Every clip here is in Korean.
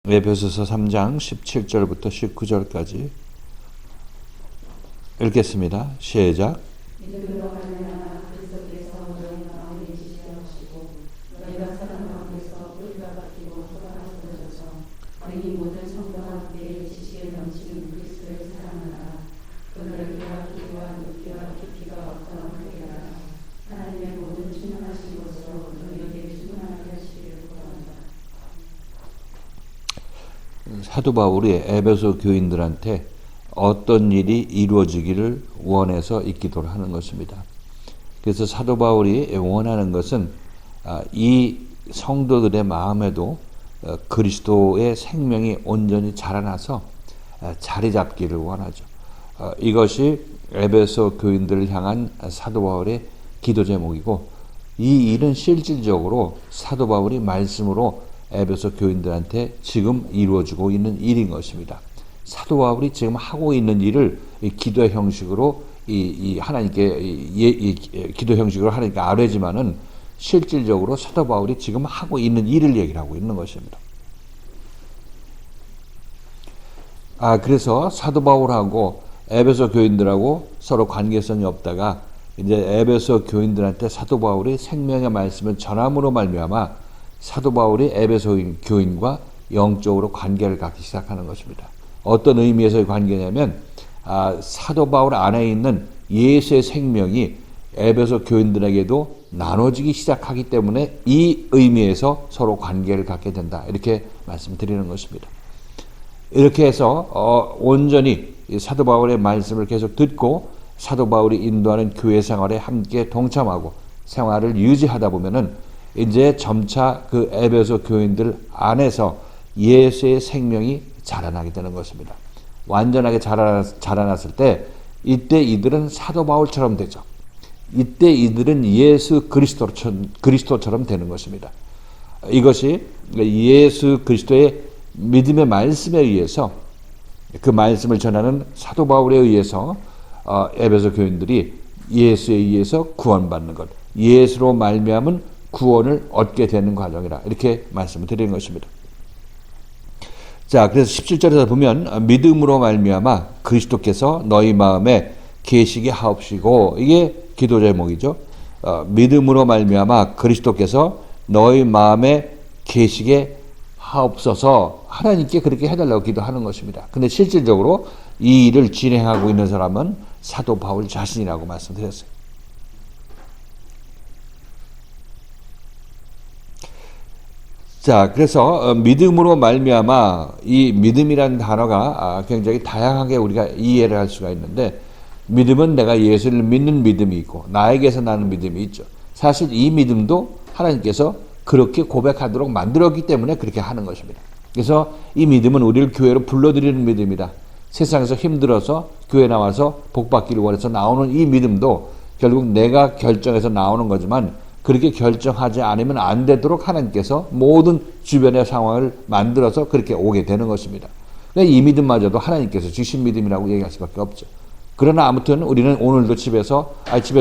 에베소서 3장 17절부터 19절까지 읽겠습니다. 시작. 사도 바울이 에베소 교인들한테 어떤 일이 이루어지기를 원해서 이 기도를 하는 것입니다. 그래서 사도 바울이 원하는 것은 이 성도들의 마음에도 그리스도의 생명이 온전히 자라나서 자리 잡기를 원하죠. 이것이 에베소 교인들을 향한 사도 바울의 기도 제목이고, 이 일은 실질적으로 사도 바울이 말씀으로 에베소 교인들한테 지금 이루어지고 있는 일인 것입니다. 사도 바울이 지금 하고 있는 일을 기도의 형식으로 하나님께 기도 형식으로 하나님께 아뢰지만은 실질적으로 사도 바울이 지금 하고 있는 일을 얘기를 하고 있는 것입니다. 그래서 사도 바울하고 에베소 교인들하고 서로 관계성이 없다가 이제 에베소 교인들한테 사도 바울이 생명의 말씀을 전함으로 말미암아 사도 바울이 에베소 교인과 영적으로 관계를 갖기 시작하는 것입니다. 어떤 의미에서의 관계냐면 사도 바울 안에 있는 예수의 생명이 에베소 교인들에게도 나눠지기 시작하기 때문에 이 의미에서 서로 관계를 갖게 된다, 이렇게 말씀드리는 것입니다. 이렇게 해서 온전히 사도 바울의 말씀을 계속 듣고 사도 바울이 인도하는 교회 생활에 함께 동참하고 생활을 유지하다 보면은 이제 점차 그 에베소 교인들 안에서 예수의 생명이 자라나게 되는 것입니다. 완전하게 자라났을 때 이때 이들은 사도 바울처럼 되죠. 이때 이들은 예수 그리스도처럼 되는 것입니다. 이것이 예수 그리스도의 믿음의 말씀에 의해서, 그 말씀을 전하는 사도 바울에 의해서 에베소 교인들이 예수에 의해서 구원받는 것, 예수로 말미암은 구원을 얻게 되는 과정이라, 이렇게 말씀을 드리는 것입니다. 자, 그래서 17절에서 보면 믿음으로 말미암아 그리스도께서 너희 마음에 계시게 하옵시고, 이게 기도 제목이죠. 믿음으로 말미암아 그리스도께서 너희 마음에 계시게 하옵소서, 하나님께 그렇게 해달라고 기도하는 것입니다. 근데 실질적으로 이 일을 진행하고 있는 사람은 사도 바울 자신이라고 말씀드렸어요. 자, 그래서 믿음으로 말미암아, 이 믿음이라는 단어가 굉장히 다양하게 우리가 이해를 할 수가 있는데, 믿음은 내가 예수를 믿는 믿음이 있고 나에게서 나는 믿음이 있죠. 사실 이 믿음도 하나님께서 그렇게 고백하도록 만들었기 때문에 그렇게 하는 것입니다. 그래서 이 믿음은 우리를 교회로 불러들이는 믿음이다. 세상에서 힘들어서 교회 나와서 복받기를 원해서 나오는 이 믿음도 결국 내가 결정해서 나오는 거지만, 그렇게 결정하지 않으면 안 되도록 하나님께서 모든 주변의 상황을 만들어서 그렇게 오게 되는 것입니다. 이 믿음마저도 하나님께서 주신 믿음이라고 얘기할 수밖에 없죠. 그러나 아무튼 우리는 오늘도 집에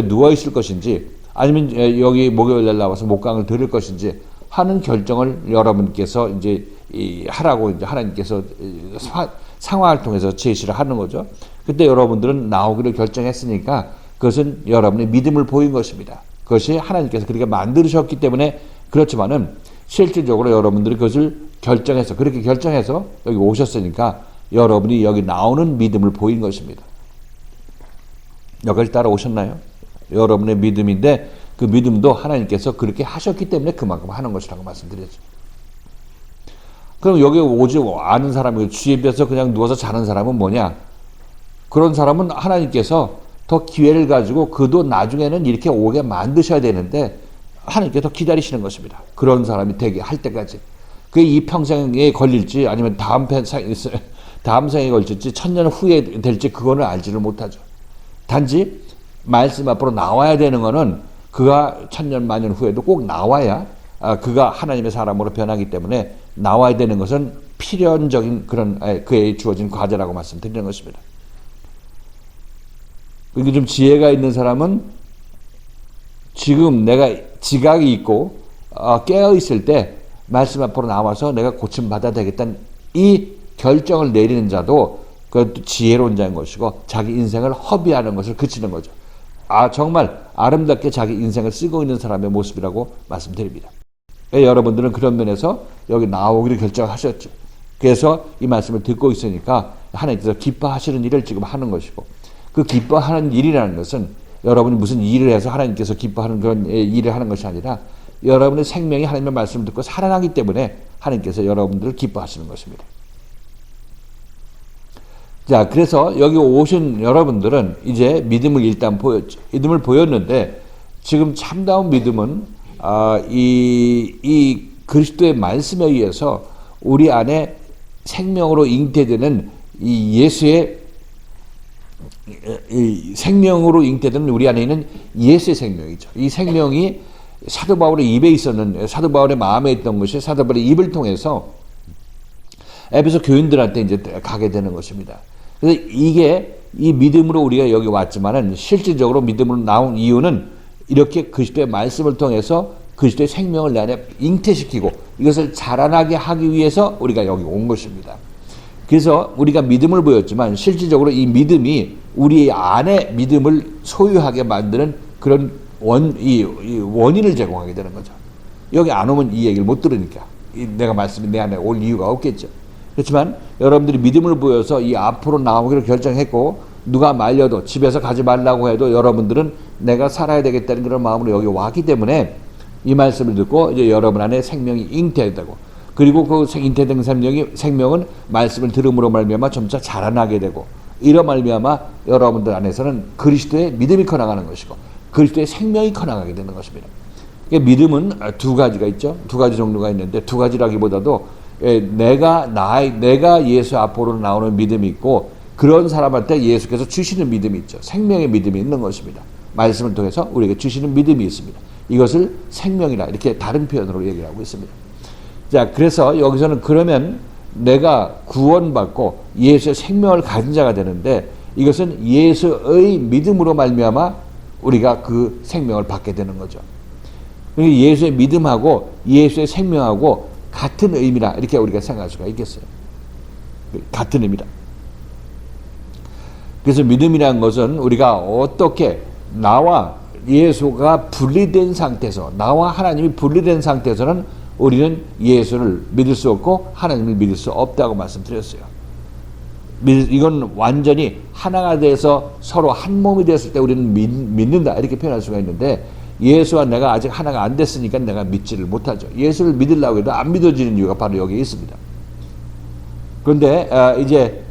누워 있을 것인지, 아니면 여기 목요일날 나와서 목강을 들을 것인지 하는 결정을 여러분께서 이제 하라고 이제 하나님께서 상황을 통해서 제시를 하는 거죠. 그때 여러분들은 나오기를 결정했으니까 그것은 여러분의 믿음을 보인 것입니다. 그것이 하나님께서 그렇게 만드셨기 때문에 그렇지만은 실질적으로 여러분들이 그것을 그렇게 결정해서 여기 오셨으니까 여러분이 여기 나오는 믿음을 보인 것입니다. 여기까지 따라오셨나요? 여러분의 믿음인데 그 믿음도 하나님께서 그렇게 하셨기 때문에 그만큼 하는 것이라고 말씀드렸죠. 그럼 여기 오지 않은 사람이 집에서 그냥 누워서 자는 사람은 뭐냐? 그런 사람은 하나님께서 더 기회를 가지고 그도 나중에는 이렇게 오게 만드셔야 되는데 하나님께서 기다리시는 것입니다. 그런 사람이 되게 할 때까지. 그게 이 평생에 걸릴지 아니면 다음 생에 걸릴지 천년 후에 될지 그거는 알지를 못하죠. 단지 말씀 앞으로 나와야 되는 거는 그가 천년 만년 후에도 꼭 나와야 그가 하나님의 사람으로 변하기 때문에 나와야 되는 것은 필연적인 그런 그에 주어진 과제라고 말씀드리는 것입니다. 그리고 좀 지혜가 있는 사람은 지금 내가 지각이 있고 깨어 있을 때 말씀 앞으로 나와서 내가 고침받아야 되겠다는 이 결정을 내리는 자도 그것도 지혜로운 자인 것이고 자기 인생을 허비하는 것을 그치는 거죠. 정말 아름답게 자기 인생을 쓰고 있는 사람의 모습이라고 말씀드립니다. 여러분들은 그런 면에서 여기 나오기로 결정하셨죠. 그래서 이 말씀을 듣고 있으니까 하나님께서 기뻐하시는 일을 지금 하는 것이고, 그 기뻐하는 일이라는 것은 여러분이 무슨 일을 해서 하나님께서 기뻐하는 그런 일을 하는 것이 아니라 여러분의 생명이 하나님의 말씀을 듣고 살아나기 때문에 하나님께서 여러분들을 기뻐하시는 것입니다. 자, 그래서 여기 오신 여러분들은 이제 믿음을 일단 보였죠. 믿음을 보였는데 지금 참다운 믿음은 이 그리스도의 말씀에 의해서 우리 안에 생명으로 잉태되는 이 예수의 이 생명으로 잉태되는 우리 안에 있는 예수의 생명이죠. 이 생명이 사도 바울의 입에 있었는, 사도 바울의 마음에 있던 것이 사도 바울의 입을 통해서 에베소 교인들한테 이제 가게 되는 것입니다. 그래서 이게 이 믿음으로 우리가 여기 왔지만은 실질적으로 믿음으로 나온 이유는 이렇게 그리스도의 말씀을 통해서 그리스도의 생명을 내 안에 잉태시키고 이것을 자라나게 하기 위해서 우리가 여기 온 것입니다. 그래서 우리가 믿음을 보였지만 실질적으로 이 믿음이 우리 안에 믿음을 소유하게 만드는 그런 원인을 제공하게 되는 거죠. 여기 안 오면 이 얘기를 못 들으니까 내가 말씀이 내 안에 올 이유가 없겠죠. 그렇지만 여러분들이 믿음을 보여서 이 앞으로 나오기로 결정했고 누가 말려도 집에서 가지 말라고 해도 여러분들은 내가 살아야 되겠다는 그런 마음으로 여기 왔기 때문에 이 말씀을 듣고 이제 여러분 안에 생명이 잉태되고, 그리고 그 잉태된 생명은 말씀을 들음으로 말미암아 점차 자라나게 되고, 이로 말미암아 여러분들 안에서는 그리스도의 믿음이 커나가는 것이고 그리스도의 생명이 커나가게 되는 것입니다. 믿음은 두 가지가 있죠. 두 가지 종류가 있는데, 두 가지라기보다도 내가 예수 앞으로 나오는 믿음이 있고 그런 사람한테 예수께서 주시는 믿음이 있죠. 생명의 믿음이 있는 것입니다. 말씀을 통해서 우리에게 주시는 믿음이 있습니다. 이것을 생명이라 이렇게 다른 표현으로 얘기를 하고 있습니다. 자, 그래서 여기서는 그러면 내가 구원받고 예수의 생명을 가진 자가 되는데 이것은 예수의 믿음으로 말미암아 우리가 그 생명을 받게 되는 거죠. 예수의 믿음하고 예수의 생명하고 같은 의미라 이렇게 우리가 생각할 수가 있겠어요. 같은 의미다. 그래서 믿음이라는 것은 우리가 어떻게 나와 예수가 분리된 상태에서, 나와 하나님이 분리된 상태에서는 우리는 예수를 믿을 수 없고 하나님을 믿을 수 없다고 말씀드렸어요. 이건 완전히 하나가 돼서 서로 한 몸이 되었을 때 우리는 믿는다 이렇게 표현할 수가 있는데, 예수와 내가 아직 하나가 안 됐으니까 내가 믿지를 못하죠. 예수를 믿으려고 해도 안 믿어지는 이유가 바로 여기에 있습니다. 그런데 이제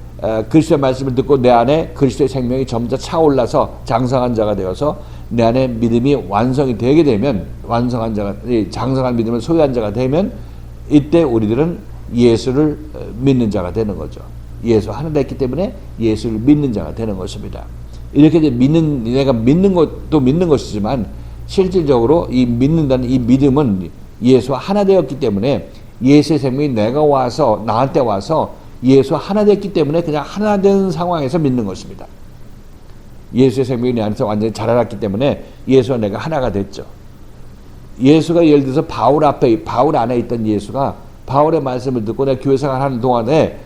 그리스도의 말씀을 듣고 내 안에 그리스도의 생명이 점차 차올라서 장성한 자가 되어서 내 안에 믿음이 완성이 되게 되면, 장성한 믿음을 소유한 자가 되면 이때 우리들은 예수를 믿는 자가 되는 거죠. 예수 하나 됐기 때문에 예수를 믿는 자가 되는 것입니다. 이렇게 내가 믿는 것도 믿는 것이지만 실질적으로 이 믿는다는 이 믿음은 예수와 하나 되었기 때문에 예수의 생명이 나한테 와서 예수와 하나 됐기 때문에 그냥 하나 된 상황에서 믿는 것입니다. 예수의 생명이 내 안에서 완전히 자라났기 때문에 예수와 내가 하나가 됐죠. 예수가 예를 들어서 바울 안에 있던 예수가 바울의 말씀을 듣고 내가 교회 생활하는 동안에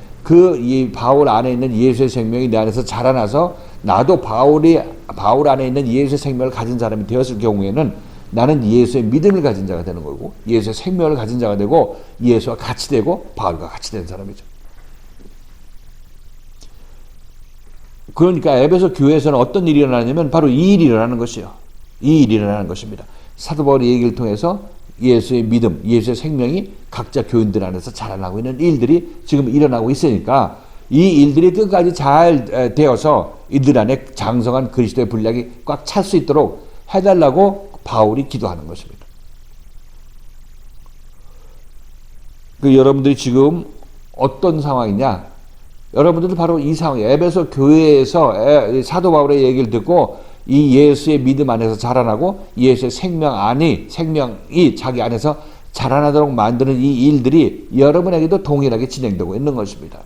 이 바울 안에 있는 예수의 생명이 내 안에서 자라나서 나도 바울 안에 있는 예수의 생명을 가진 사람이 되었을 경우에는 나는 예수의 믿음을 가진 자가 되는 거고 예수의 생명을 가진 자가 되고 예수와 같이 되고 바울과 같이 되는 사람이죠. 그러니까 에베소 교회에서는 어떤 일이 일어나냐면 바로 이 일이 일어나는 것이요. 이 일이 일어나는 것입니다. 사도 바울의 얘기를 통해서 예수의 믿음, 예수의 생명이 각자 교인들 안에서 자라나고 있는 일들이 지금 일어나고 있으니까 이 일들이 끝까지 잘 되어서 이들 안에 장성한 그리스도의 분량이 꽉 찰 수 있도록 해달라고 바울이 기도하는 것입니다. 여러분들이 지금 어떤 상황이냐? 여러분들도 바로 이 상황이에요. 에베소 교회에서 사도 바울의 얘기를 듣고 이 예수의 믿음 안에서 자라나고 예수의 생명이 자기 안에서 자라나도록 만드는 이 일들이 여러분에게도 동일하게 진행되고 있는 것입니다.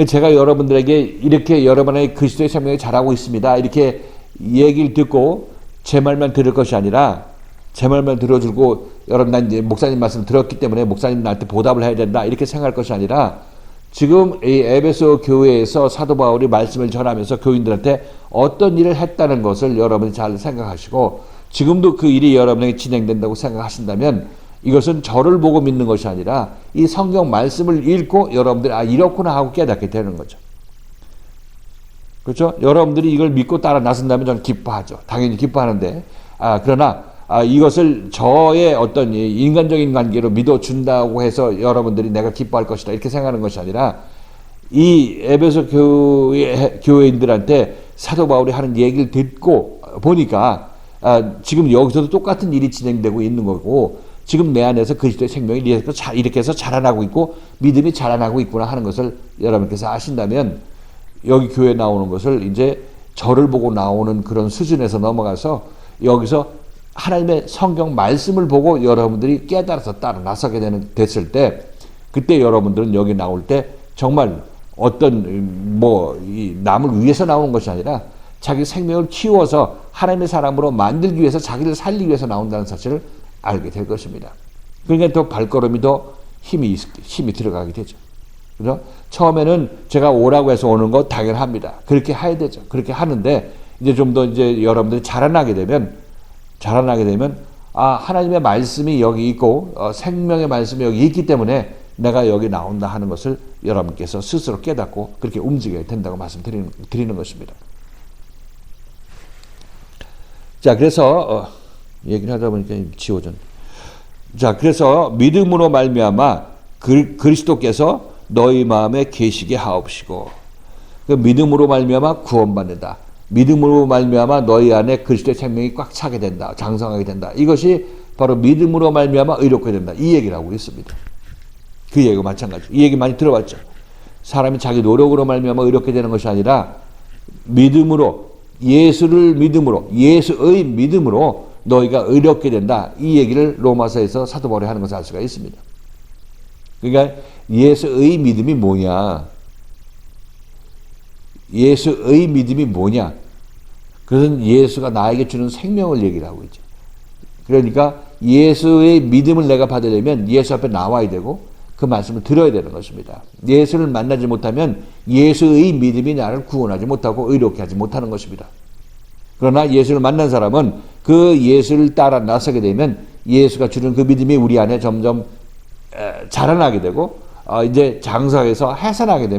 제가 여러분들에게 이렇게 여러분의 그리스도의 생명이 자라고 있습니다. 이렇게 얘기를 듣고 제 말만 들을 것이 아니라 제 말만 들어주고 여러분 난 이제 목사님 말씀 들었기 때문에 목사님 나한테 보답을 해야 된다 이렇게 생각할 것이 아니라 지금 이 에베소 교회에서 사도 바울이 말씀을 전하면서 교인들한테 어떤 일을 했다는 것을 여러분이 잘 생각하시고 지금도 그 일이 여러분에게 진행된다고 생각하신다면 이것은 저를 보고 믿는 것이 아니라 이 성경 말씀을 읽고 여러분들이 이렇구나 하고 깨닫게 되는 거죠. 그렇죠? 여러분들이 이걸 믿고 따라 나선다면 저는 기뻐하죠. 당연히 기뻐하는데 그러나 이것을 저의 어떤 인간적인 관계로 믿어준다고 해서 여러분들이 내가 기뻐할 것이다 이렇게 생각하는 것이 아니라 이 에베소 교회인들한테 사도 바울이 하는 얘기를 듣고 보니까 지금 여기서도 똑같은 일이 진행되고 있는 거고 지금 내 안에서 그리스도의 생명이 이렇게 해서 자라나고 있고 믿음이 자라나고 있구나 하는 것을 여러분께서 아신다면 여기 교회에 나오는 것을 이제 저를 보고 나오는 그런 수준에서 넘어가서 여기서 하나님의 성경 말씀을 보고 여러분들이 깨달아서 따라 나서게 됐을 때 그때 여러분들은 여기 나올 때 정말 어떤 남을 위해서 나오는 것이 아니라 자기 생명을 키워서 하나님의 사람으로 만들기 위해서 자기를 살리기 위해서 나온다는 사실을 알게 될 것입니다. 그러니까 더 발걸음이 더 힘이 들어가게 되죠. 그죠? 처음에는 제가 오라고 해서 오는 거 당연합니다. 그렇게 해야 되죠. 그렇게 하는데 이제 좀 더 이제 여러분들이 자라나게 되면 하나님의 말씀이 여기 있고 생명의 말씀이 여기 있기 때문에 내가 여기 나온다 하는 것을 여러분께서 스스로 깨닫고 그렇게 움직여야 된다고 말씀드리는 것입니다. 자, 그래서 얘기를 하다 보니까 지워졌네. 자, 그래서 믿음으로 말미암아 그리스도께서 너희 마음에 계시게 하옵시고 그 믿음으로 말미암아 구원받는다. 믿음으로 말미암아 너희 안에 그리스도의 생명이 꽉 차게 된다. 장성하게 된다. 이것이 바로 믿음으로 말미암아 의롭게 된다. 이 얘기를 하고 있습니다. 그 얘기가 마찬가지죠. 이 얘기 많이 들어봤죠. 사람이 자기 노력으로 말미암아 의롭게 되는 것이 아니라 믿음으로 예수의 믿음으로 너희가 의롭게 된다. 이 얘기를 로마서에서 사도 바울이 하는 것을 알 수가 있습니다. 그러니까 예수의 믿음이 뭐냐? 예수의 믿음이 뭐냐? 그것은 예수가 나에게 주는 생명을 얘기를 하고 있죠. 그러니까 예수의 믿음을 내가 받으려면 예수 앞에 나와야 되고 그 말씀을 들어야 되는 것입니다. 예수를 만나지 못하면 예수의 믿음이 나를 구원하지 못하고 의롭게 하지 못하는 것입니다. 그러나 예수를 만난 사람은 그 예수를 따라 나서게 되면 예수가 주는 그 믿음이 우리 안에 점점 자라나게 되고 이제 장성해서 해산하게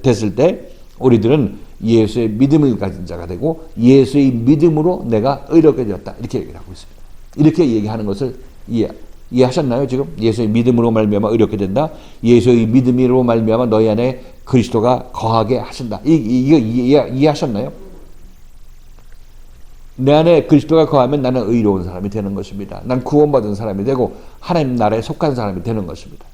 됐을 때 우리들은 예수의 믿음을 가진 자가 되고 예수의 믿음으로 내가 의롭게 되었다. 이렇게 얘기를 하고 있습니다. 이렇게 얘기하는 것을 이해하셨나요? 지금 예수의 믿음으로 말미암아 의롭게 된다. 예수의 믿음으로 말미암아 너희 안에 그리스도가 거하게 하신다. 이거 이해하셨나요? 내 안에 그리스도가 거하면 나는 의로운 사람이 되는 것입니다. 난 구원받은 사람이 되고 하나님 나라에 속한 사람이 되는 것입니다.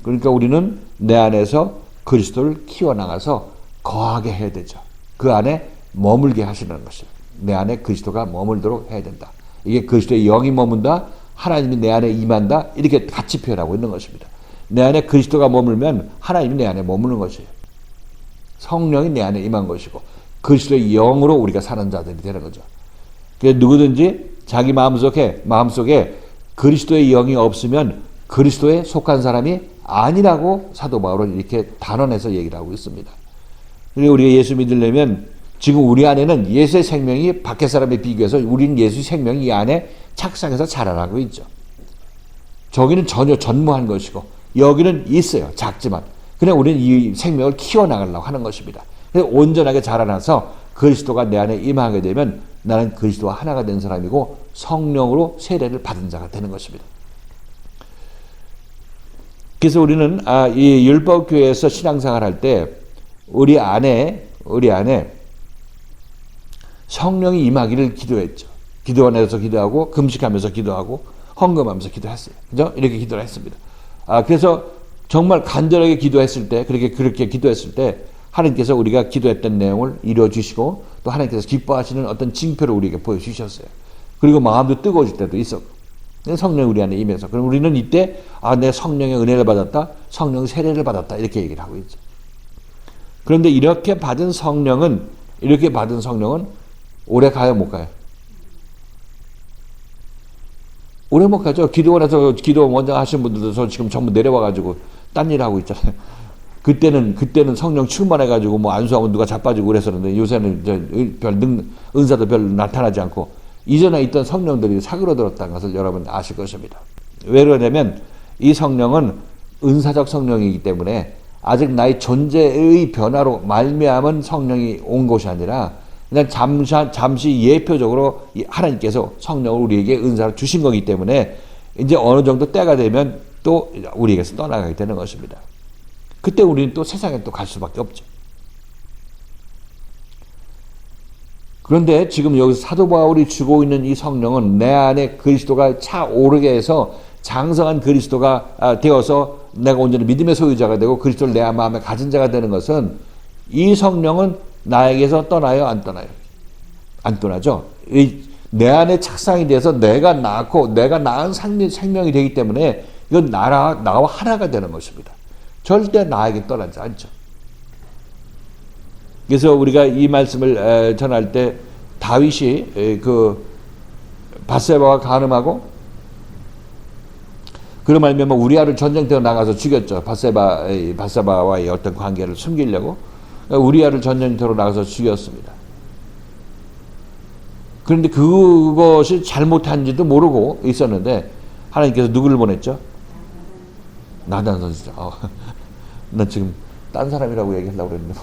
그러니까 우리는 내 안에서 그리스도를 키워나가서 거하게 해야 되죠. 그 안에 머물게 하시는 것이죠. 내 안에 그리스도가 머물도록 해야 된다. 이게 그리스도의 영이 머문다. 하나님이 내 안에 임한다. 이렇게 같이 표현하고 있는 것입니다. 내 안에 그리스도가 머물면 하나님이 내 안에 머무는 것이에요. 성령이 내 안에 임한 것이고 그리스도의 영으로 우리가 사는 자들이 되는 거죠. 그래서 누구든지 자기 마음속에 그리스도의 영이 없으면 그리스도에 속한 사람이 아니라고 사도 바울은 이렇게 단언해서 얘기를 하고 있습니다. 그리고 우리가 예수 믿으려면 지금 우리 안에는 예수의 생명이 밖의 사람에 비교해서 우리는 예수의 생명이 이 안에 착상해서 자라나고 있죠. 저기는 전혀 전무한 것이고 여기는 있어요. 작지만. 그냥 우리는 이 생명을 키워나가려고 하는 것입니다. 그래서 온전하게 자라나서 그리스도가 내 안에 임하게 되면 나는 그리스도와 하나가 된 사람이고 성령으로 세례를 받은 자가 되는 것입니다. 그래서 우리는 이 율법교회에서 신앙생활 할 때 우리 안에 성령이 임하기를 기도했죠. 기도원에서 기도하고 금식하면서 기도하고 헌금하면서 기도했어요. 그죠? 이렇게 기도를 했습니다. 그래서 정말 간절하게 기도했을 때 그렇게 기도했을 때 하나님께서 우리가 기도했던 내용을 이루어 주시고 또 하나님께서 기뻐하시는 어떤 징표를 우리에게 보여주셨어요. 그리고 마음도 뜨거워질 때도 있었고 성령이 우리 안에 임해서 그럼 우리는 이때 내 성령의 은혜를 받았다. 성령 세례를 받았다. 이렇게 얘기를 하고 있죠. 그런데 이렇게 받은 성령은 오래 가요 못 가요? 오래 못 가죠. 기도원에서 기도 원장 하신 분들도 저 지금 전부 내려와가지고 딴 일 하고 있잖아요. 그때는 성령 충만해가지고 뭐 안수하면 누가 자빠지고 그랬었는데 요새는 이제 은사도 별로 나타나지 않고 이전에 있던 성령들이 사그러들었다는 것을 여러분 아실 것입니다. 왜 그러냐면 이 성령은 은사적 성령이기 때문에 아직 나의 존재의 변화로 말미암은 성령이 온 것이 아니라 그냥 잠시 예표적으로 하나님께서 성령을 우리에게 은사를 주신 거기 때문에 이제 어느 정도 때가 되면 또 우리에게서 떠나가게 되는 것입니다. 그때 우리는 또 세상에 또 갈 수밖에 없죠. 그런데 지금 여기서 사도 바울이 주고 있는 이 성령은 내 안에 그리스도가 차오르게 해서 장성한 그리스도가 되어서 내가 온전히 믿음의 소유자가 되고 그리스도를 내 마음에 가진 자가 되는 것은 이 성령은 나에게서 떠나요, 안 떠나요? 안 떠나죠. 내 안에 착상이 돼서 내가 낳고 내가 낳은 생명이 되기 때문에 이건 나와 하나가 되는 것입니다. 절대 나에게 떠나지 않죠. 그래서 우리가 이 말씀을 전할 때 다윗이 그 밧세바와 간음하고 그런 말미암아 우리아를 전쟁터에 나가서 죽였죠. 밧세바와의 어떤 관계를 숨기려고 우리아를 전쟁터로 나가서 죽였습니다. 그런데 그것이 잘못한지도 모르고 있었는데 하나님께서 누구를 보냈죠? 나단 선지자. 나 지금 딴 사람이라고 얘기하려고 그랬는데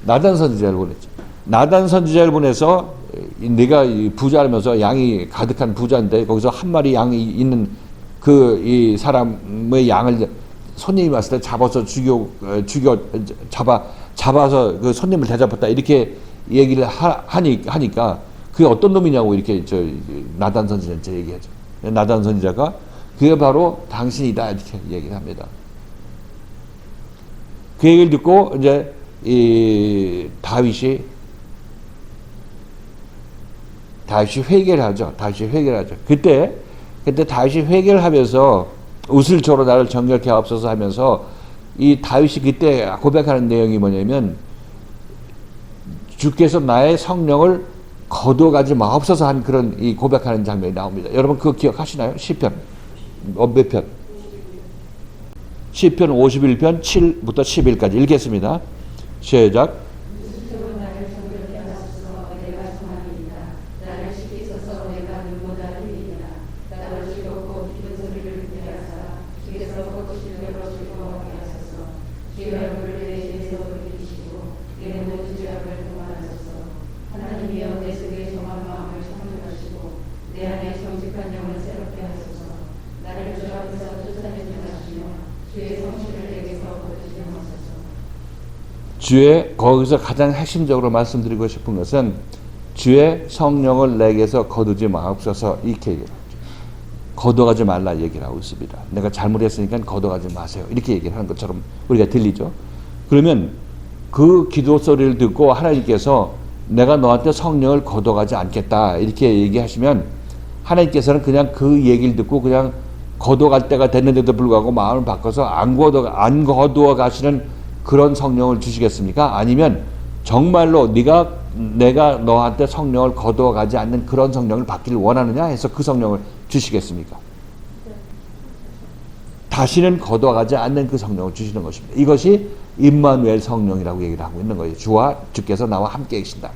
나단 선지자를 보냈죠. 나단 선지자를 보내서 네가 부자라면서 양이 가득한 부자인데 거기서 한 마리 양이 있는 이 사람의 양을 손님이 왔을 때 잡아서 잡아서 그 손님을 대접했다 이렇게 얘기를 하니까 그게 어떤 놈이냐고 이렇게 나단 선지자한테 얘기하죠. 나단 선지자가 그게 바로 당신이다 이렇게 얘기를 합니다. 그 얘기를 듣고 이제 이 다윗이 회개를 하죠. 그때 다윗이 회개를 하면서 우슬초로 나를 정결케 하옵소서 하면서 이 다윗이 그때 고백하는 내용이 뭐냐면 주께서 나의 성령을 거두어가지 마옵소서 한 그런 이 고백하는 장면이 나옵니다. 여러분 그거 기억하시나요? 시편 몇 편? 시편 51편 7부터 11까지 읽겠습니다. 시작. 주의 거기서 가장 핵심적으로 말씀드리고 싶은 것은 주의 성령을 내게서 거두지 마옵소서 이렇게 얘기를 하죠. 거둬가지 말라 얘기를 하고 있습니다. 내가 잘못했으니까 거둬가지 마세요. 이렇게 얘기를 하는 것처럼 우리가 들리죠. 그러면 그 기도 소리를 듣고 하나님께서 내가 너한테 성령을 거둬가지 않겠다 이렇게 얘기하시면 하나님께서는 그냥 그 얘기를 듣고 그냥 거둬갈 때가 됐는데도 불구하고 마음을 바꿔서 안 거두어 가시는 그런 성령을 주시겠습니까? 아니면 정말로 내가 너한테 성령을 거두어 가지 않는 그런 성령을 받기를 원하느냐 해서 그 성령을 주시겠습니까? 다시는 거두어 가지 않는 그 성령을 주시는 것입니다. 이것이 임마누엘 성령이라고 얘기를 하고 있는 거예요. 주께서 나와 함께 계신다.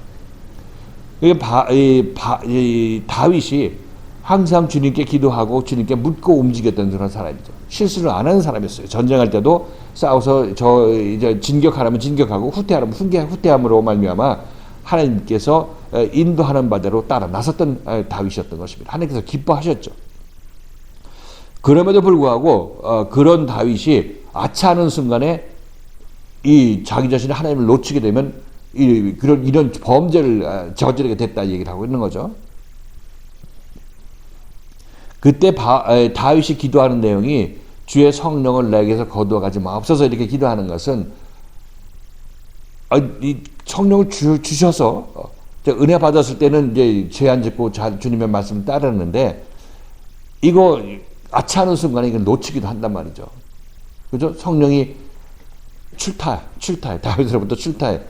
다윗이 항상 주님께 기도하고 주님께 묻고 움직였던 그런 사람이죠. 실수를 안 하는 사람이었어요. 전쟁할 때도 싸워서 이제 진격하라면 진격하고 후퇴하라면 후퇴함으로 말미암아 하나님께서 인도하는 바대로 따라 나섰던 다윗이었던 것입니다. 하나님께서 기뻐하셨죠. 그럼에도 불구하고 그런 다윗이 아차하는 순간에 자기 자신이 하나님을 놓치게 되면 이런 범죄를 저지르게 됐다 얘기를 하고 있는 거죠. 그때 다윗이 기도하는 내용이 주의 성령을 내게서 거두어 가지 마옵소서 이렇게 기도하는 것은 이 성령을 주셔서 은혜 받았을 때는 이제 죄 안 짓고 주님의 말씀을 따르는데 이거 아차하는 순간에 이걸 놓치기도 한단 말이죠. 그죠? 성령이 출타해. 다윗으로부터 출타해.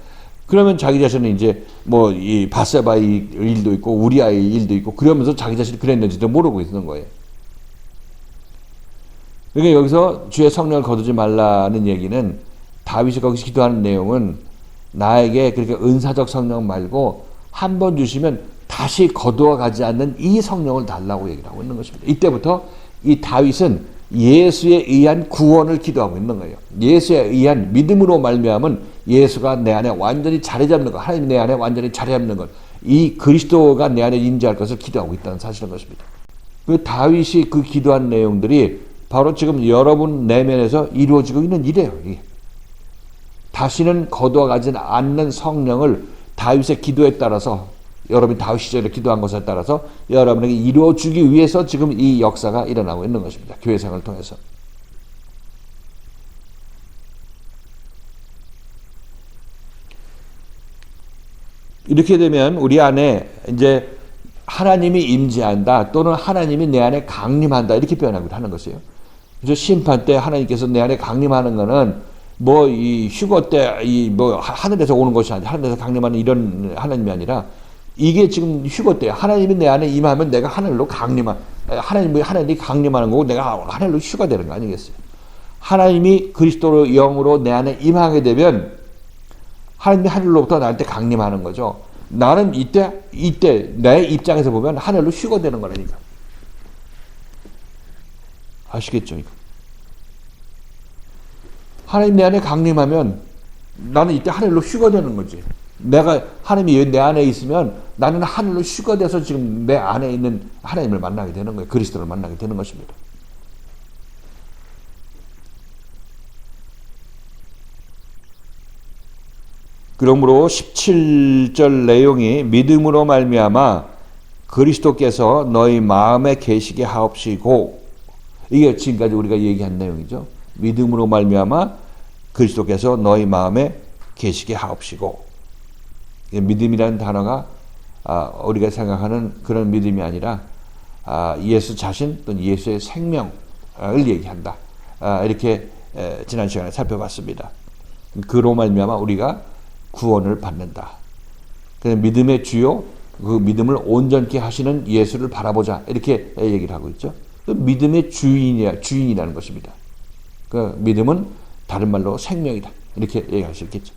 그러면 자기 자신은 이제 뭐 이 바세바의 일도 있고 우리아의 일도 있고 그러면서 자기 자신이 그랬는지도 모르고 있는 거예요. 그러니까 여기서 주의 성령을 거두지 말라는 얘기는 다윗이 거기서 기도하는 내용은 나에게 그렇게 은사적 성령 말고 한 번 주시면 다시 거두어 가지 않는 이 성령을 달라고 얘기를 하고 있는 것입니다. 이때부터 이 다윗은 예수에 의한 구원을 기도하고 있는 거예요. 예수에 의한 믿음으로 말미암은 예수가 내 안에 완전히 자리 잡는 것, 하나님 내 안에 완전히 자리 잡는 것, 이 그리스도가 내 안에 임재할 것을 기도하고 있다는 사실인 것입니다. 그 다윗이 그 기도한 내용들이 바로 지금 여러분 내면에서 이루어지고 있는 일이에요. 다시는 거두어가지 않는 성령을 다윗의 기도에 따라서 여러분이 다윗 시절에 기도한 것에 따라서 여러분에게 이루어주기 위해서 지금 이 역사가 일어나고 있는 것입니다. 교회생활을 통해서. 이렇게 되면 우리 안에 이제 하나님이 임재한다 또는 하나님이 내 안에 강림한다 이렇게 표현하고 하는 것이에요. 그래서 심판 때 하나님께서 내 안에 강림하는 것은 뭐 이 휴거 때 이 뭐 하늘에서 오는 것이 아니라 하늘에서 강림하는 이런 하나님이 아니라 이게 지금 휴거 때 하나님이 내 안에 임하면 내가 하늘로 하나님이 강림하는 거고 내가 하늘로 휴가 되는 거 아니겠어요? 하나님이 그리스도로 영으로 내 안에 임하게 되면 하나님이 하늘로부터 나한테 강림하는 거죠. 나는 이때 내 입장에서 보면 하늘로 휴가 되는 거라니까. 아시겠죠, 이거? 하나님 내 안에 강림하면 나는 이때 하늘로 휴가 되는 거지. 하나님이 내 안에 있으면 나는 하늘로 휴가 돼서 지금 내 안에 있는 하나님을 만나게 되는 거예요. 그리스도를 만나게 되는 것입니다. 그러므로 17절 내용이 믿음으로 말미암아 그리스도께서 너희 마음에 계시게 하옵시고, 이게 지금까지 우리가 얘기한 내용이죠. 믿음으로 말미암아 그리스도께서 너희 마음에 계시게 하옵시고, 믿음이라는 단어가 우리가 생각하는 그런 믿음이 아니라 예수 자신 또는 예수의 생명을 얘기한다. 이렇게 지난 시간에 살펴봤습니다. 그로 말미암아 우리가 구원을 받는다. 그래서 믿음의 주요, 그 믿음을 온전케 하시는 예수를 바라보자. 이렇게 얘기를 하고 있죠. 믿음의 주인이라는 것입니다. 그 믿음은 다른 말로 생명이다. 이렇게 얘기할 수 있겠죠.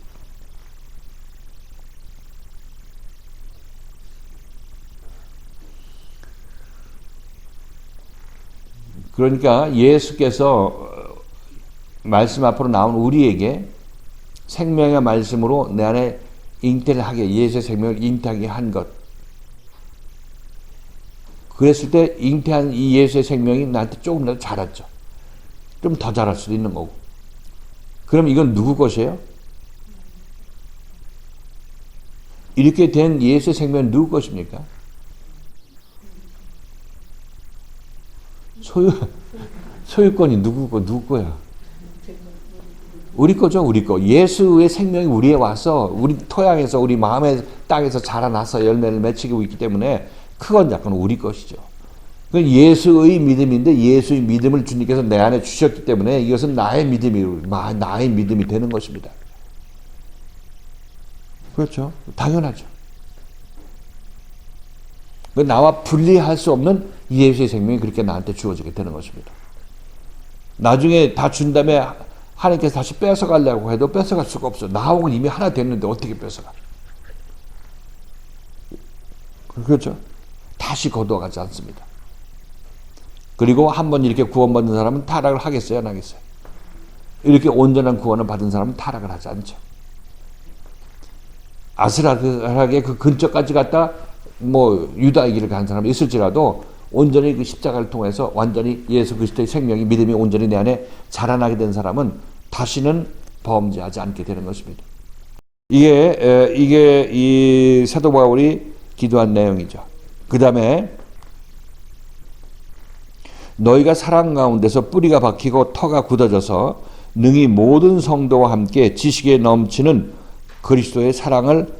그러니까 예수께서 말씀 앞으로 나온 우리에게 생명의 말씀으로 내 안에 잉태를 하게, 예수의 생명을 잉태하게 한 것. 그랬을 때 잉태한 이 예수의 생명이 나한테 조금이라도 자랐죠. 좀 더 자랄 수도 있는 거고. 그럼 이건 누구 것이에요? 이렇게 된 예수의 생명은 누구 것입니까? 소유권이 누구 거야? 우리 거죠, 우리 거. 예수의 생명이 우리에 와서 우리 토양에서 우리 마음의 땅에서 자라나서 열매를 맺히고 있기 때문에 그건 약간 우리 것이죠. 예수의 믿음인데 예수의 믿음을 주님께서 내 안에 주셨기 때문에 이것은 나의 믿음이 되는 것입니다. 그렇죠? 당연하죠. 나와 분리할 수 없는 예수의 생명이 그렇게 나한테 주어지게 되는 것입니다. 나중에 다 준 다음에 하나님께서 다시 뺏어가려고 해도 뺏어갈 수가 없어. 나하고는 이미 하나 됐는데 어떻게 뺏어가? 그렇죠? 다시 거두어가지 않습니다. 그리고 한번 이렇게 구원받는 사람은 타락을 하겠어요? 안 하겠어요? 이렇게 온전한 구원을 받은 사람은 타락을 하지 않죠. 아슬아슬하게 그 근처까지 갔다 유다의 길을 간 사람이 있을지라도 온전히 그 십자가를 통해서 완전히 예수 그리스도의 생명이 믿음이 온전히 내 안에 자라나게 된 사람은 다시는 범죄하지 않게 되는 것입니다. 이게 이 사도 바울이 기도한 내용이죠. 그 다음에 너희가 사랑 가운데서 뿌리가 박히고 터가 굳어져서 능히 모든 성도와 함께 지식에 넘치는 그리스도의 사랑을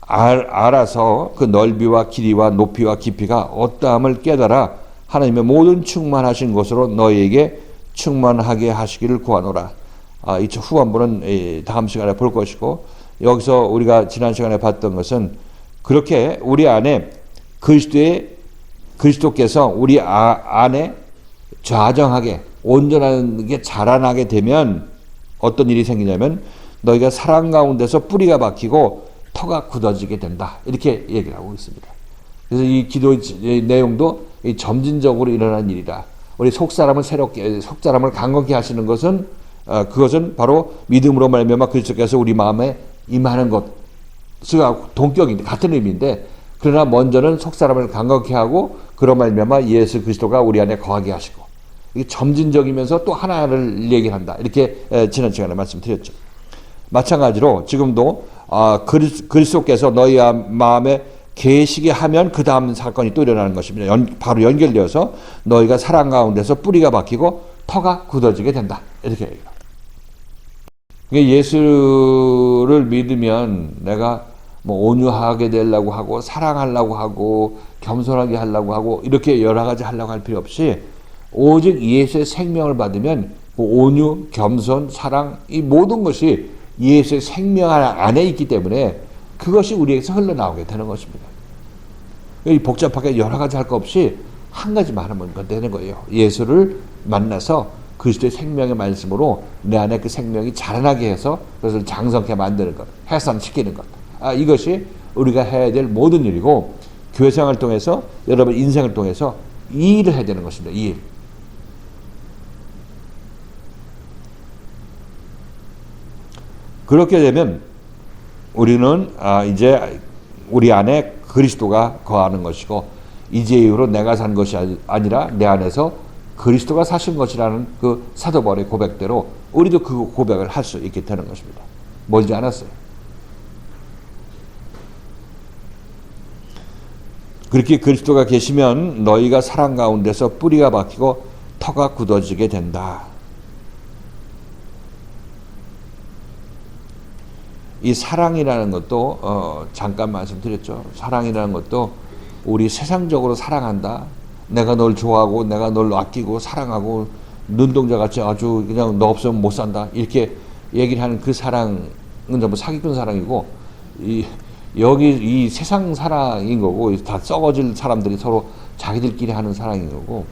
알아서 그 넓이와 길이와 높이와 깊이가 어떠함을 깨달아 하나님의 모든 충만하신 것으로 너희에게 충만하게 하시기를 구하노라. 이 후반부는 다음 시간에 볼 것이고 여기서 우리가 지난 시간에 봤던 것은 그렇게 우리 안에 그리스도께서 우리 안에 좌정하게 온전하게 자라나게 되면 어떤 일이 생기냐면 너희가 사랑 가운데서 뿌리가 박히고 터가 굳어지게 된다. 이렇게 얘기를 하고 있습니다. 그래서 이 기도의 내용도 점진적으로 일어난 일이다. 우리 속사람을 강건케 하시는 것은 그것은 바로 믿음으로 말미암아 그리스도께서 우리 마음에 임하는 것과 동격인데 같은 의미인데 그러나 먼저는 속사람을 강건케 하고 그로 말미암아 예수 그리스도가 우리 안에 거하게 하시고 이게 점진적이면서 또 하나를 얘기한다. 이렇게 지난 시간에 말씀드렸죠. 마찬가지로 지금도 그리스도께서 너희 마음에 계시게 하면 그 다음 사건이 또 일어나는 것입니다. 바로 연결되어서 너희가 사랑 가운데서 뿌리가 박히고 터가 굳어지게 된다. 이렇게 얘기해요. 예수를 믿으면 내가 뭐 온유하게 되려고 하고 사랑하려고 하고 겸손하게 하려고 하고 이렇게 여러 가지 하려고 할 필요 없이 오직 예수의 생명을 받으면 그 온유, 겸손, 사랑 이 모든 것이 예수의 생명 안에 있기 때문에 그것이 우리에게서 흘러나오게 되는 것입니다. 복잡하게 여러 가지 할 거 없이 한 가지만 하면 되는 거예요. 예수를 만나서 그리스도의 생명의 말씀으로 내 안에 그 생명이 자라나게 해서 그것을 장성케 만드는 것, 해산시키는 것. 이것이 우리가 해야 될 모든 일이고 교회 생활을 통해서 여러분 인생을 통해서 이 일을 해야 되는 것입니다. 이 일. 그렇게 되면 우리는 이제 우리 안에 그리스도가 거하는 것이고 이제 이후로 내가 산 것이 아니라 내 안에서 그리스도가 사신 것이라는 그 사도 바울의 고백대로 우리도 그 고백을 할 수 있게 되는 것입니다. 멀지 않았어요. 그렇게 그리스도가 계시면 너희가 사랑 가운데서 뿌리가 박히고 터가 굳어지게 된다. 이 사랑이라는 것도 잠깐 말씀드렸죠. 사랑이라는 것도 우리 세상적으로 사랑한다. 내가 널 좋아하고 내가 널 아끼고 사랑하고 눈동자같이 아주 그냥 너 없으면 못 산다. 이렇게 얘기를 하는 그 사랑은 전부 사기꾼 사랑이고 여기 이 세상 사랑인 거고 다 썩어질 사람들이 서로 자기들끼리 하는 사랑인 거고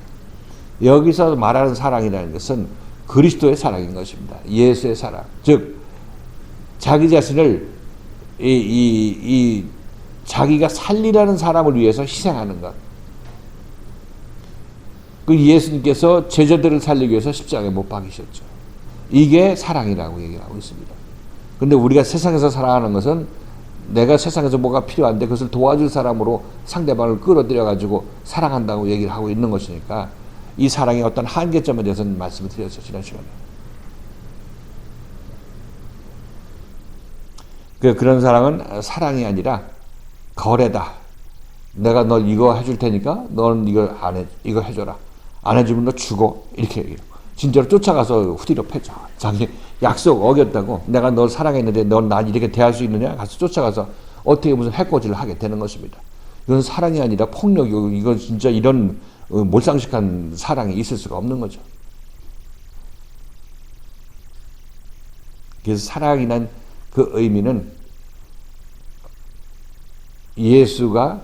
여기서 말하는 사랑이라는 것은 그리스도의 사랑인 것입니다. 예수의 사랑. 즉 자기 자신을 자기가 살리라는 사람을 위해서 희생하는 것. 그 예수님께서 제자들을 살리기 위해서 십자가에 못 박히셨죠. 이게 사랑이라고 얘기하고 있습니다. 그런데 우리가 세상에서 사랑하는 것은 내가 세상에서 뭐가 필요한데 그것을 도와줄 사람으로 상대방을 끌어들여 가지고 사랑한다고 얘기를 하고 있는 것이니까 이 사랑의 어떤 한계점에 대해서는 말씀을 드렸죠. 지난 시간에. 그런 사랑은 사랑이 아니라 거래다. 내가 널 이거 해줄 테니까 너는 이거 해줘라. 안 해주면 너 죽어. 이렇게 얘기해요. 진짜로 쫓아가서 후디로 패죠. 자기 약속 어겼다고 내가 널 사랑했는데 넌 난 이렇게 대할 수 있느냐? 가서 쫓아가서 어떻게 무슨 해코지를 하게 되는 것입니다. 이건 사랑이 아니라 폭력이고 이건 진짜 이런 몰상식한 사랑이 있을 수가 없는 거죠. 그래서 사랑이란 그 의미는 예수가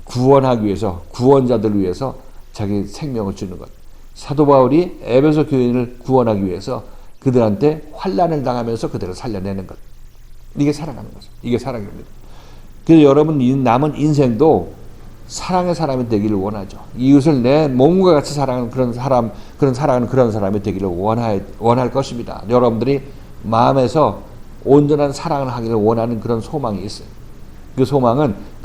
구원하기 위해서 구원자들을 위해서 자기 생명을 주는 것. 사도 바울이 에베소 교인을 구원하기 위해서 그들한테 환난을 당하면서 그들을 살려내는 것. 이게 사랑하는 거죠. 이게 사랑입니다. 그래서 여러분 남은 인생도 사랑의 사람이 되기를 원하죠. 이웃을 내 몸과 같이 사랑하는 그런 사람이 되기를 원할 것입니다. 여러분들이 마음에서 온전한 사랑을 하기를 원하는 그런 소망이 있어요. 그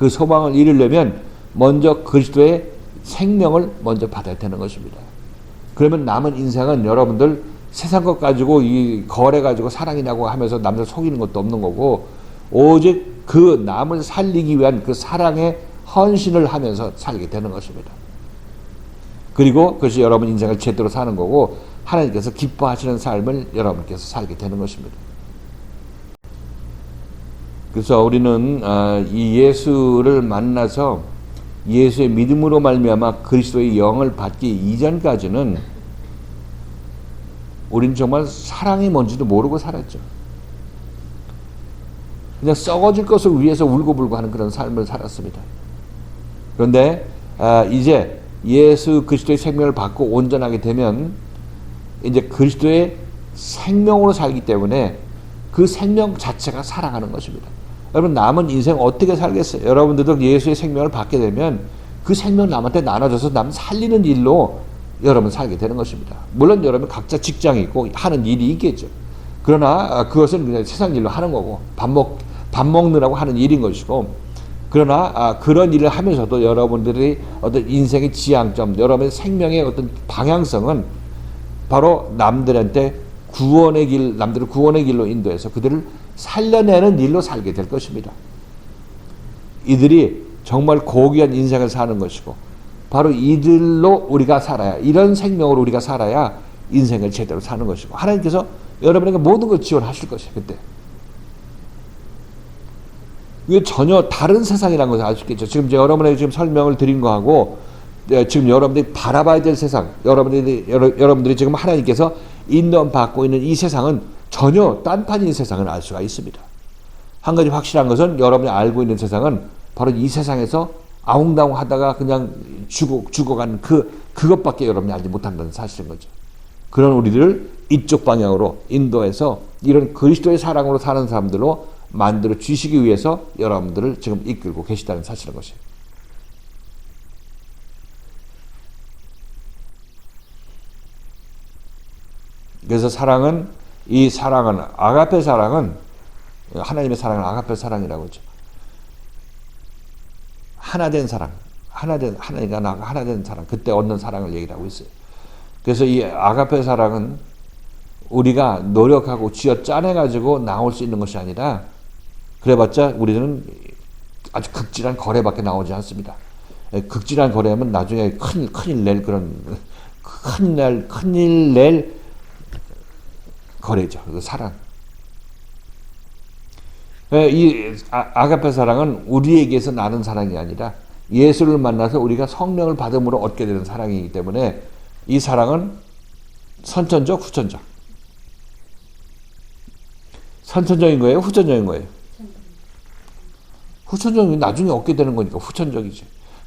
소망을 이루려면 먼저 그리스도의 생명을 먼저 받아야 되는 것입니다. 그러면 남은 인생은 여러분들 세상 것 가지고 이 거래 가지고 사랑이라고 하면서 남들 속이는 것도 없는 거고 오직 그 남을 살리기 위한 그 사랑의 헌신을 하면서 살게 되는 것입니다. 그리고 그것이 여러분 인생을 제대로 사는 거고 하나님께서 기뻐하시는 삶을 여러분께서 살게 되는 것입니다. 그래서 우리는 이 예수를 만나서 예수의 믿음으로 말미암아 그리스도의 영을 받기 이전까지는 우리는 정말 사랑이 뭔지도 모르고 살았죠. 그냥 썩어질 것을 위해서 울고불고 하는 그런 삶을 살았습니다. 그런데 이제 예수 그리스도의 생명을 받고 온전하게 되면 이제 그리스도의 생명으로 살기 때문에 그 생명 자체가 살아가는 것입니다. 여러분, 남은 인생 어떻게 살겠어요? 여러분들도 예수의 생명을 받게 되면 그 생명 남한테 나눠줘서 남 살리는 일로 여러분 살게 되는 것입니다. 물론 여러분 각자 직장이 있고 하는 일이 있겠죠. 그러나 그것은 그냥 세상 일로 하는 거고 밥 먹느라고 하는 일인 것이고, 그러나 그런 일을 하면서도 여러분들이 어떤 인생의 지향점, 여러분의 생명의 어떤 방향성은 바로 남들한테 남들을 구원의 길로 인도해서 그들을 살려내는 일로 살게 될 것입니다. 이들이 정말 고귀한 인생을 사는 것이고, 바로 이들로 우리가 살아야, 이런 생명으로 우리가 살아야 인생을 제대로 사는 것이고, 하나님께서 여러분에게 모든 걸 지원하실 것이에요. 그때 이게 전혀 다른 세상이라는 것을 알 수 있겠죠. 지금 여러분에게 지금 설명을 드린 거하고 지금 여러분들이 바라봐야 될 세상, 여러분들이 지금 하나님께서 인도받고 있는 이 세상은 전혀 딴판인 세상을 알 수가 있습니다. 한 가지 확실한 것은 여러분이 알고 있는 세상은 바로 이 세상에서 아웅다웅 하다가 그냥 죽어간 그것밖에 여러분이 알지 못한다는 사실인 거죠. 그런 우리들을 이쪽 방향으로 인도해서 이런 그리스도의 사랑으로 사는 사람들로 만들어 주시기 위해서 여러분들을 지금 이끌고 계시다는 사실인 것이에요. 그래서 이 사랑은 아가페 사랑은, 하나님의 사랑은 아가페 사랑이라고 하죠. 하나된 사랑, 하나님과 나가 하나된 사랑, 그때 얻는 사랑을 얘기하고 있어요. 그래서 이 아가페 사랑은 우리가 노력하고 쥐어 짜내가지고 나올 수 있는 것이 아니라, 그래봤자 우리는 아주 극진한 거래밖에 나오지 않습니다. 극진한 거래하면 나중에 큰일 낼 그런 큰일 낼 거래죠. 그 사랑. 이 아가페 사랑은 우리에게서 나는 사랑이 아니라 예수를 만나서 우리가 성령을 받음으로 얻게 되는 사랑이기 때문에 이 사랑은 선천적, 후천적. 선천적인 거예요? 후천적인 거예요? 후천적인 나중에 얻게 되는 거니까 후천적이지.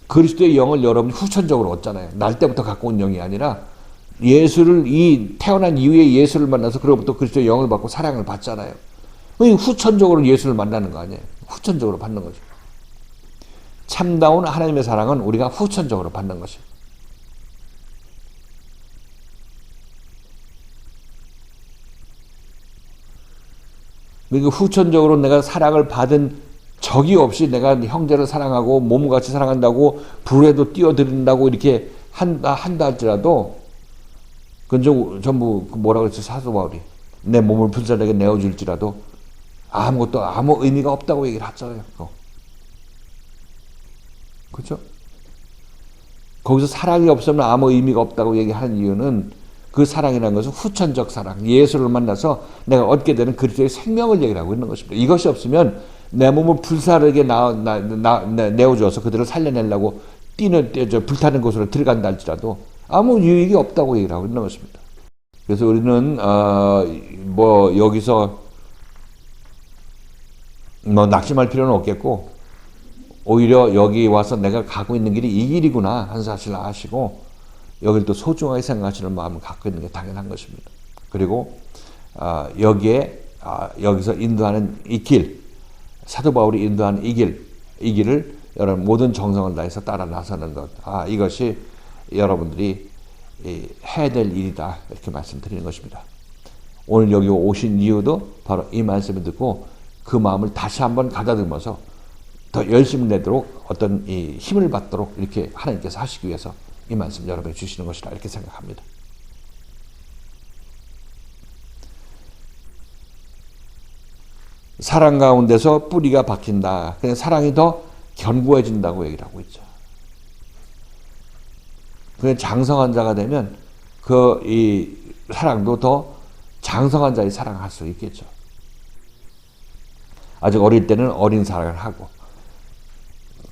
그리스도의 영을 여러분이 후천적으로 얻잖아요. 날 때부터 갖고 온 영이 아니라 태어난 이후에 예수를 만나서 그로부터 그리스도의 영을 받고 사랑을 받잖아요. 후천적으로 예수를 만나는 거 아니에요. 후천적으로 받는 거죠. 참다운 하나님의 사랑은 우리가 후천적으로 받는 것이에요. 그러니까 후천적으로 내가 사랑을 받은 적이 없이 내가 형제를 사랑하고 몸같이 사랑한다고 불에도 뛰어드린다고 이렇게 한다 할지라도 그건 전부 뭐라고 했지, 사도 바울이 내 몸을 불사르게 내어줄지라도 아무 의미가 없다고 얘기를 하잖아요. 그렇죠? 거기서 사랑이 없으면 아무 의미가 없다고 얘기하는 이유는 그 사랑이라는 것은 후천적 사랑, 예수를 만나서 내가 얻게 되는 그리스도의 생명을 얘기를 하고 있는 것입니다. 이것이 없으면 내 몸을 불사르게 내어줘서 그들을 살려내려고 불타는 곳으로 들어간다 할지라도 아무 유익이 없다고 얘기를 하고 있는 것입니다. 그래서 우리는 여기서 낙심할 필요는 없겠고, 오히려 여기 와서 내가 가고 있는 길이 이 길이구나 하는 사실을 아시고 여기를 또 소중하게 생각하시는 마음을 갖고 있는 게 당연한 것입니다. 그리고 여기서 인도하는 이 길, 사도 바울이 인도하는 이 길을 여러분 모든 정성을 다해서 따라 나서는 것, 이것이 여러분들이 해야 될 일이다, 이렇게 말씀드리는 것입니다. 오늘 여기 오신 이유도 바로 이 말씀을 듣고 그 마음을 다시 한번 가다듬어서 더 열심히 내도록 어떤 이 힘을 받도록 이렇게 하나님께서 하시기 위해서 이 말씀 여러분이 주시는 것이라 이렇게 생각합니다. 사랑 가운데서 뿌리가 박힌다. 그냥 사랑이 더 견고해진다고 얘기를 하고 있죠. 그냥 장성한 자가 되면 이 사랑도 더 장성한 자의 사랑을 할 수 있겠죠. 아직 어릴 때는 어린 사랑을 하고,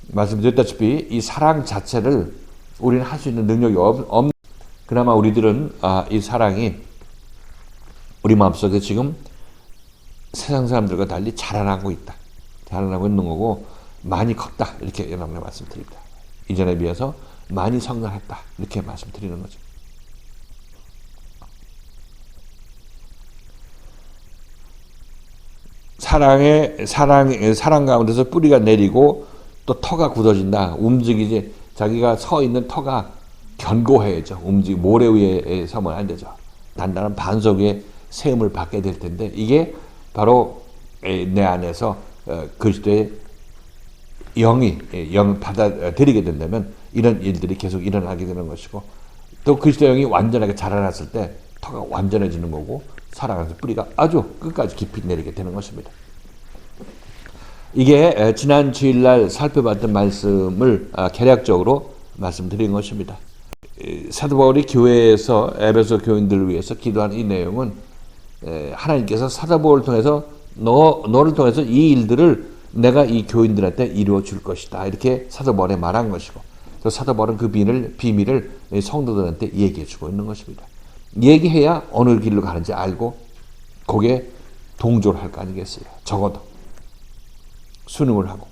말씀드렸다시피 이 사랑 자체를 우리는 할 수 있는 능력이 없는, 그나마 우리들은 이 사랑이 우리 마음속에 지금 세상 사람들과 달리 자라나고 있다. 자라나고 있는 거고 많이 컸다 이렇게 여러분께 말씀드립니다. 이전에 비해서 많이 성장했다 이렇게 말씀드리는 거죠. 사랑 가운데서 뿌리가 내리고 또 터가 굳어진다. 움직이지 자기가 서 있는 터가 견고해야죠. 모래 위에 서면 안 되죠. 단단한 반석 위에 세움을 받게 될 텐데 이게 바로 내 안에서 그리스도의 영을 받아들이게 된다면 이런 일들이 계속 일어나게 되는 것이고 또 그리스도의 영이 완전하게 자라났을 때 터가 완전해지는 거고 살아가서 뿌리가 아주 끝까지 깊이 내리게 되는 것입니다. 이게 지난 주일날 살펴봤던 말씀을 개략적으로 말씀드린 것입니다. 사도 바울이 교회에서 에베소 교인들을 위해서 기도한 이 내용은 하나님께서 사도 바울을 통해서 너를 통해서 이 일들을 내가 이 교인들한테 이루어 줄 것이다. 이렇게 사도 바울에 말한 것이고 또 사도 바울은 그 비밀을 성도들한테 얘기해 주고 있는 것입니다. 얘기해야 어느 길로 가는지 알고 거기에 동조를 할 거 아니겠어요. 적어도 수능을 하고